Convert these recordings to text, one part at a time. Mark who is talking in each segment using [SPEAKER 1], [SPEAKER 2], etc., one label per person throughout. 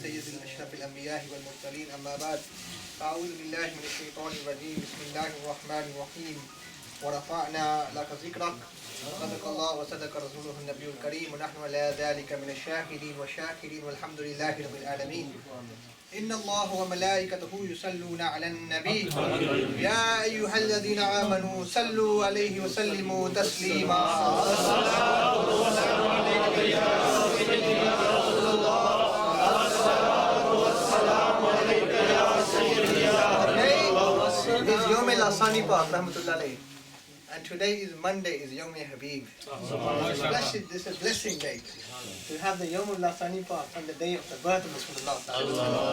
[SPEAKER 1] سيد أشرف الأنبياء والمرسلين أما بعد أعوذ بالله من الشيطان الرجيم بسم الله الرحمن الرحيم ورفعنا لك ذكرك صدق الله وصدق رسوله النبي الكريم ونحن على ذلك من الشاهدين والشاكرين والحمد لله رب العالمين إن الله وملائكته يصلون على النبي يا أيها الذين آمنوا صلوا عليه وسلموا تسليما الصلاة والسلام عليك يا سيدنا رسول الله الصلاة والسلام عليك يا سيدي يا حبيب الله. It's Yowm-e-Lassani rahmatullah alayhi. And today is Monday, is Yowm-e-Habib. This is a blessing day to have the Yowm-e-Lassani on the day of the birth of Rasulullah.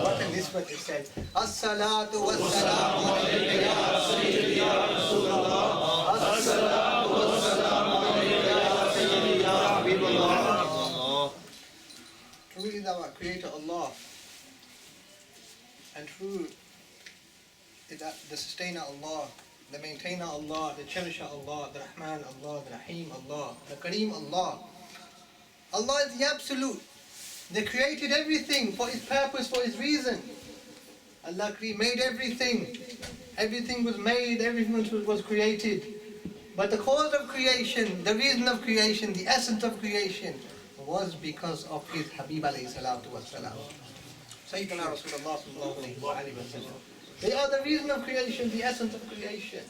[SPEAKER 1] What in this verse it says, As-salatu was-salamu alayka ya Sayyidi ya Rasulullah. As-salatu was-salamu alayka ya Sayyidi ya Habibullah. True is our Creator Allah, and true is the Sustainer Allah, the Maintainer Allah, the Cherisher Allah, the Rahman Allah, the Rahim Allah, the Kareem Allah. Allah is the Absolute. They created everything for His purpose, for His reason. Allah made everything. Everything was made, everything was created. But the cause of creation, the reason of creation, the essence of creation was because of His Habib alayhi salatu wassalam. Sayyidina Rasulullah sallallahu alayhi wa sallam. They are the reason of creation, the essence of creation.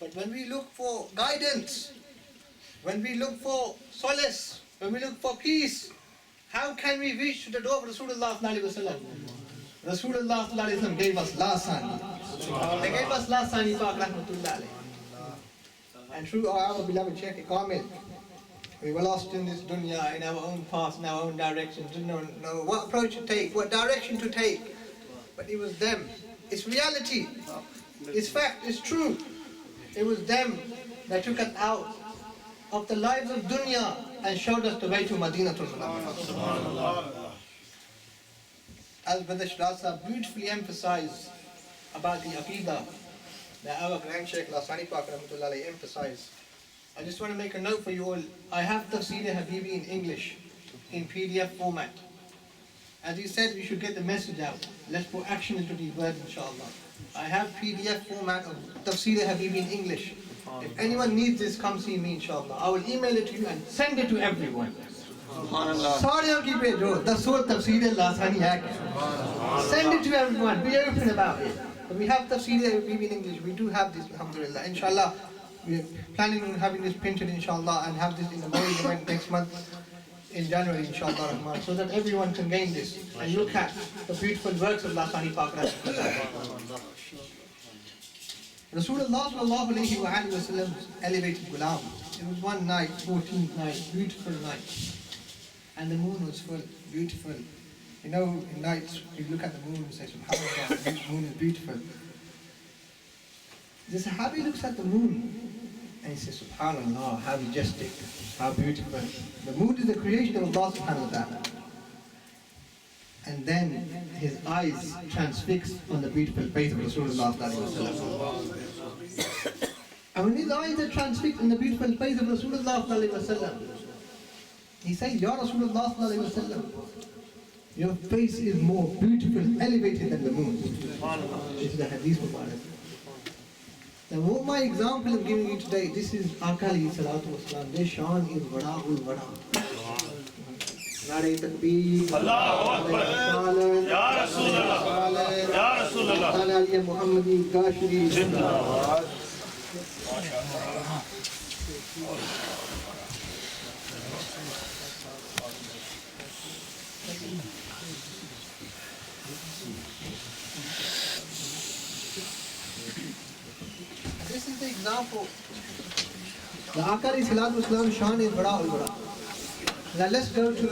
[SPEAKER 1] But when we look for guidance, when we look for solace, when we look for peace, how can we reach to the door of Rasulullah sallallahu alaihi wasallam? Rasulullah sallallahu alaihi wasallam gave us Lassani. They gave us Lassani Paak rahmatullah alayhi. And through our beloved Shaykh Kamil, we were lost in this dunya, in our own path, in our own direction, didn't know what approach to take, what direction to take. But it was them. It's reality. It's fact. It's true. It was them that took us out of the lives of dunya and showed us the way to Madinatul Munawwarah. As Brother Shazad beautifully emphasized about the Aqidah that our Grand Shaykh Lassani Paak rahmatullah alayhi emphasized, I just want to make a note for you all. I have Tafsir Habibi in English, in PDF format. As he said, we should get the message out. Let's put action into these words, inshallah. I have PDF format of Tafsir Habibi in English. If anyone needs this, come see me, inshallah. I will email it to you and send it to everyone. Sariyan ki bhejo, dasur Tafsir Lassani hai. Send it to everyone. Be open about it. But we have Tafsir Habibi in English. We do have this, alhamdulillah. Inshallah, we are planning on having this printed, inshallah, and have this in the morning event next month. In January, inshallah rahman, so that everyone can gain this and look at the beautiful works of Lassani Paak. Rasulullah sallallahu alayhi wa sallam elevated Ghulam. It was one night, 14th night, beautiful night, and the moon was full, beautiful. You know, in nights you look at the moon and say, subhanallah, the moon is beautiful. The Sahabi looks at the moon and he says, subhanallah, how majestic, how beautiful. The moon is the creation of Allah subhanahu wa ta'ala. And then his eyes transfixed on the beautiful face of Rasulullah sallallahu alaihi wasallam. And when his eyes are transfixed on the beautiful face of Rasulullah sallallahu alaihi wasallam, he says, Ya Rasulullah sallallahu alaihi wasallam, your face is more beautiful, elevated than the moon. This is the hadith Mubarak. Now what my example of giving you today, this is Aka alayhi salatu wasalam. Their shan is vada ul vada. Nare takbir, Allahu Akbar, Ya Rasulullah, Ya Rasulullah, Ala aliya Muhammadi Kashiri, Zindabad. This is the example. The Aka alayhi salatu wasalam shan is vada ul vada. Now let's go to it.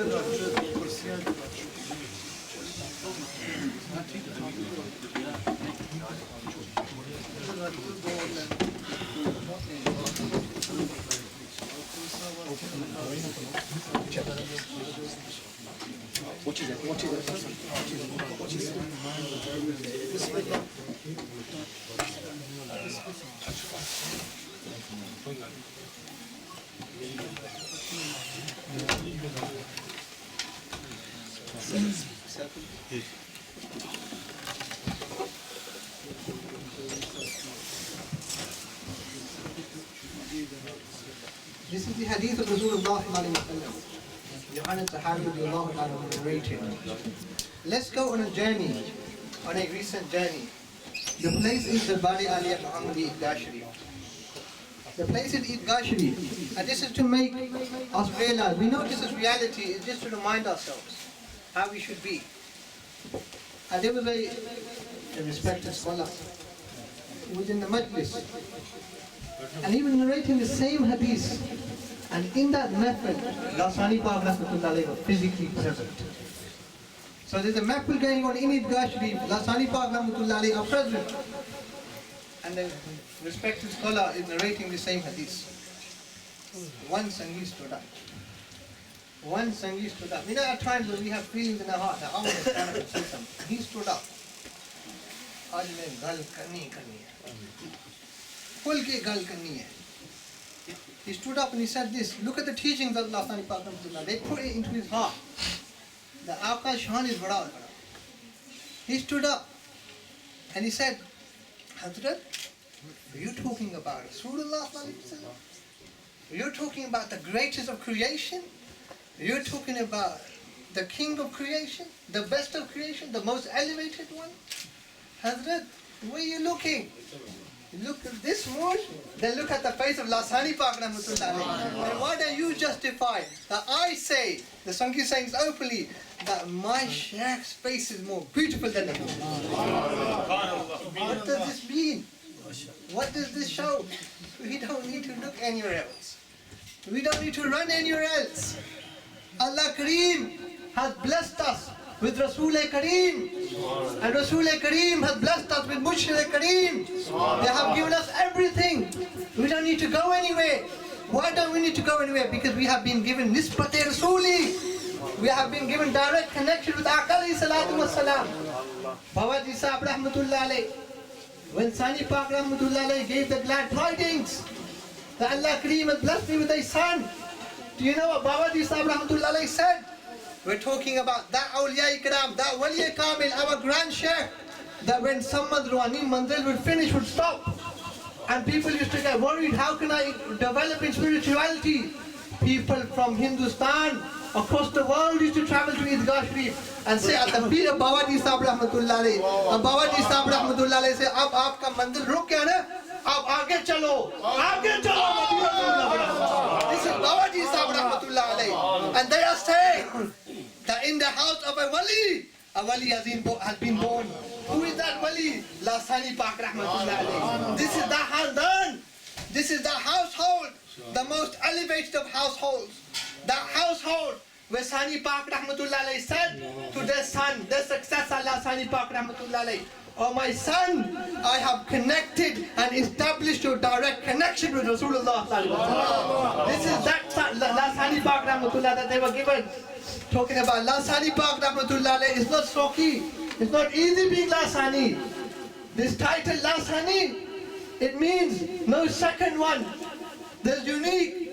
[SPEAKER 1] What is it? This is the hadith of Rasulullah Yohanan Sahib narrated. Let's go on a journey, on a recent journey. The place is the Bari Aliyah Muhammadi Eidgah Sharif. The place is Eidgah Sharif. And this is to make us realize, we know this is reality, it's just to remind ourselves how we should be. And there was a respected scholar within the majlis, and he was narrating the same hadith, and in that method, Yaseen was physically present. So there's a mahfil going on in Eidgah Sharif, Yaseen are present, and the respected scholar is narrating the same hadith. One Sangi stood up. One Sangi stood up. You know, at times when we have feelings in our heart that I want to stand up and say something. He stood up. आज मैं गल करनी है खुल के गल करनी है. He stood up and he said this. Look at the teachings of Allah. They put it into his heart. The Aqā Shan is bada. He stood up and he said, Hazrat, are you talking about Rasulullah? You're talking about the greatest of creation? You're talking about the king of creation, the best of creation, the most elevated one? Hazrat, where are you looking? Look at this mood, then look at the face of Yaseen-e-Paak rahmatullah alayhi. And why don't you justify that I say, the Sangi saying openly, that my Sheikh's face is more beautiful than the moon? What does this mean? What does this show? We don't need to look anywhere else. We don't need to run anywhere else. Allah Kareem has blessed us with Rasul-e-Kareem, and Rasul-e-Kareem has blessed us with Mushrik-e-Kareem. They have given us everything. We don't need to go anywhere. Why don't we need to go anywhere? Because we have been given Nisbat-e Rasuli. We have been given direct connection with Aqā alayhi salatu wassalam. Babaji Sahib rahmatullah alayhi, when Yaseen-e-Paak rahmatullah alayhi gave the glad tidings that Allah Kareem has blessed me with a son, do you know what Babaji Sahib rahmatullah alayhi said? We're talking about that awliya ikram, that wali kamil, our grand sheikh, that when someone's ruwani manzil would finish, would stop. And people used to get worried, how can I develop in spirituality? People from Hindustan, across the world used to travel to Eidgah Sharif and say, at the feet of Babaji Sahib rahmatullah alayhi. And Babaji Sahib rahmatullah alayhi say, ab aapka manzil ruk gaya na, ab aage chalo, aage chalo. This is Babaji Sahib rahmatullah alayhi. And they are saying that in the house of a wali has been born. Who is that wali? Yaseen-e-Paak rahmatullah alayhi. This is the handan. This is the household, the most elevated of households. That household where Yaseen-e-Paak rahmatullah alayhi said to their son, their successor Yaseen-e-Paak rahmatullah alayhi, oh my son, I have connected and established your direct connection with Rasulullah. This is that Yaseen-e-Paak rahmatullah that they were given. Talking about Yaseen-e-Paak rahmatullah alayhi is not soki. It's not easy being Lasani. This title Lasani, it means no second one. There's unique.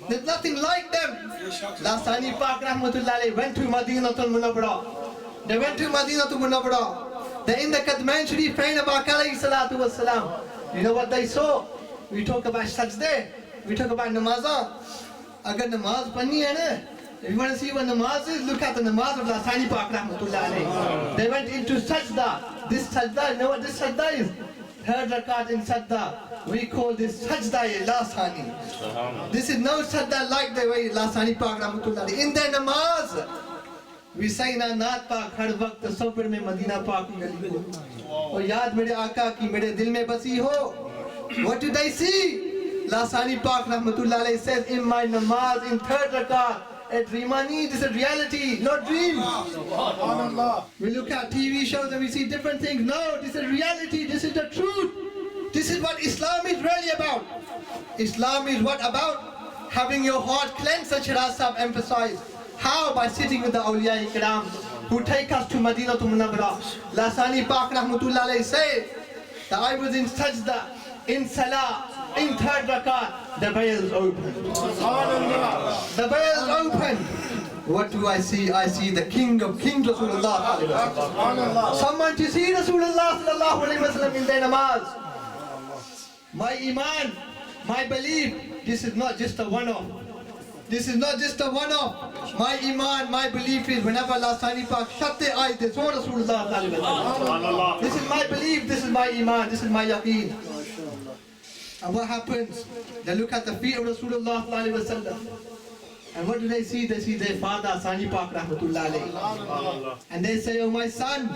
[SPEAKER 1] There's nothing like them. Yaseen-e-Paak rahmatullah alayhi went to Madinatul Munawwara. They went to Madinatul Munawwara. They're in the Qadman Sharif praying about alayhi salatu wassalam. You know what they saw? We talk about sajdah. We talk about namazah. Agar namaz panni hai na, if you want to see what namaz is, look at the namaz of Yaseen-e-Paak rahmatullah alayhi. They went into sajda. This sajda, you know what this sajda is? Third rakat in sajda. We call this sajda-e-Lassani. This is no sajda like the way Yaseen-e-Paak rahmatullah alayhi. In their namaz, we say na naat paak har waqt tasawwur mein Madina Paak ki gali ko. Oh yaad mere Aqā ki mere dil mein basi ho. What do they see? Yaseen-e-Paak rahmatullah alayhi says, in my namaz, in third rakat, a dreamani, this is reality, not dream. We look at TV shows and we see different things. No, this is reality, this is the truth. This is what Islam is really about. Islam is what about? Having your heart cleansed, such as Sahib emphasized. How? By sitting with the awliya ikram who take us to Madinatul Munawwara. Yaseen-e-Paak rahmatullah alayhi say that I was in sajda, in salah, in third rakat, the veil is open. The veil is open. what do I see? I see the King of Kings, Rasulullah. Someone to see Rasulullah sallallahu alaihi wasallam in their namaz. My iman, my belief, this is not just a one-off. This is not just a one-off. My iman, my belief is whenever Milad-e Paak shut their eyes, they saw Rasulullah sallallahu alaihi wasallam. This is my belief, this is my iman, this is my yaqeen. And what happens? They look at the feet of Rasulullah sallallahu alaihi wasallam. And what do they see? They see their father, Sahib rahmatullah alayhi. And they say, oh my son,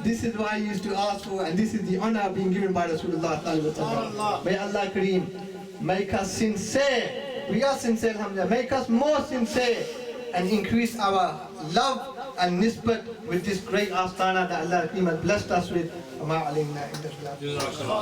[SPEAKER 1] this is what I used to ask for, and this is the honor being given by Rasulullah sallallahu alaihi wasallam. May Allah Kareem make us sincere. We are sincere, alhamdulillah. Make us more sincere and increase our love and nisbat with this great astana that Allah Kareem has blessed us with.